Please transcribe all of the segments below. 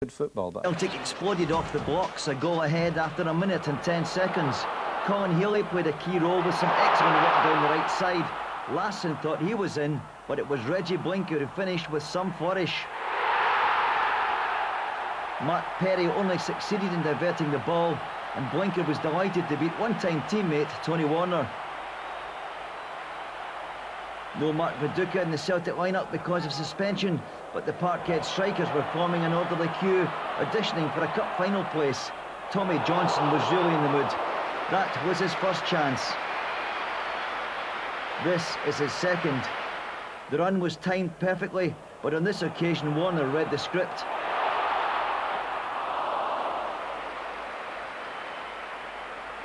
Good football, but Celtic exploded off the blocks, a goal ahead after a minute and 10 seconds. Colin Healy played a key role with some excellent work down the right side. Larsson thought he was in, but it was Reggie Blinker who finished with some flourish. Mark Perry only succeeded in diverting the ball, and Blinker was delighted to beat one-time teammate Tony Warner. No Mark Viduka in the Celtic lineup because of suspension, but the Parkhead strikers were forming an orderly queue, auditioning for a cup final place. Tommy Johnson was really in the mood. That was his first chance. This is his second. The run was timed perfectly, but on this occasion Warner read the script.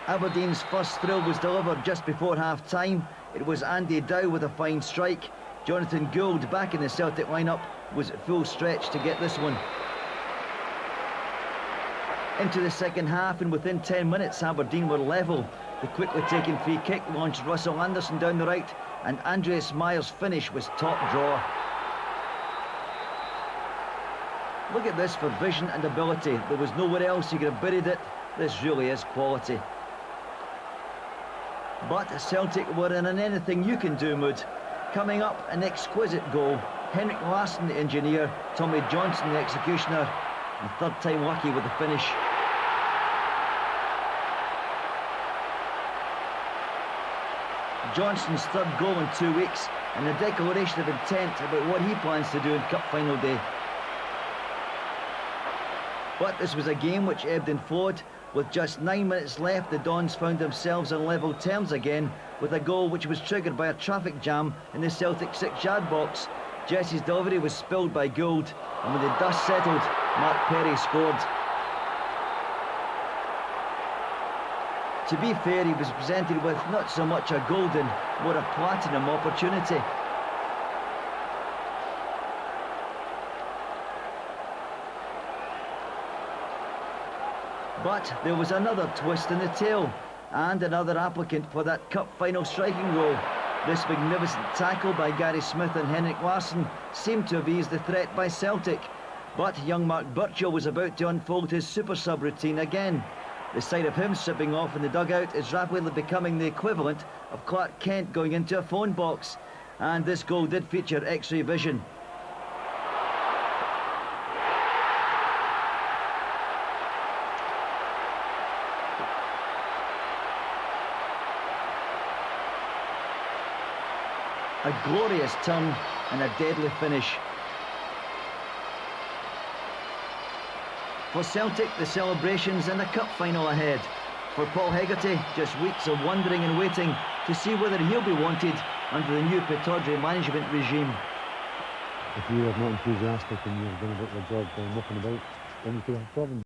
Aberdeen's first thrill was delivered just before half-time. It was Andy Dow with a fine strike. Jonathan Gould, back in the Celtic lineup, was at full stretch to get this one. Into the second half, and within 10 minutes Aberdeen were level. The quickly taken free kick launched Russell Anderson down the right, and Andreas Meyer's finish was top draw. Look at this for vision and ability. There was nowhere else he could have buried it. This really is quality. But Celtic were in an anything-you-can-do mood. Coming up, an exquisite goal. Henrik Larsson, the engineer, Tommy Johnson, the executioner, and third time lucky with the finish. Johnson's third goal in 2 weeks, and a declaration of intent about what he plans to do in Cup Final day. But this was a game which ebbed and flowed. With just 9 minutes left, the Dons found themselves on level terms again, with a goal which was triggered by a traffic jam in the Celtic 6-yard box. Jesse's delivery was spilled by Gould, and when the dust settled, Mark Perry scored. To be fair, he was presented with not so much a golden, more a platinum opportunity. But there was another twist in the tale, and another applicant for that cup final striking role. This magnificent tackle by Gary Smith and Henrik Larsson seemed to have eased the threat by Celtic. But young Mark Burchill was about to unfold his super sub routine again. The sight of him stripping off in the dugout is rapidly becoming the equivalent of Clark Kent going into a phone box. And this goal did feature X-ray vision. A glorious turn and a deadly finish. For Celtic, the celebrations and a cup final ahead. For Paul Hegarty, just weeks of wondering and waiting to see whether he'll be wanted under the new Pittodrie management regime. If you are not enthusiastic and you're going about your job mucking about, then you could have problems.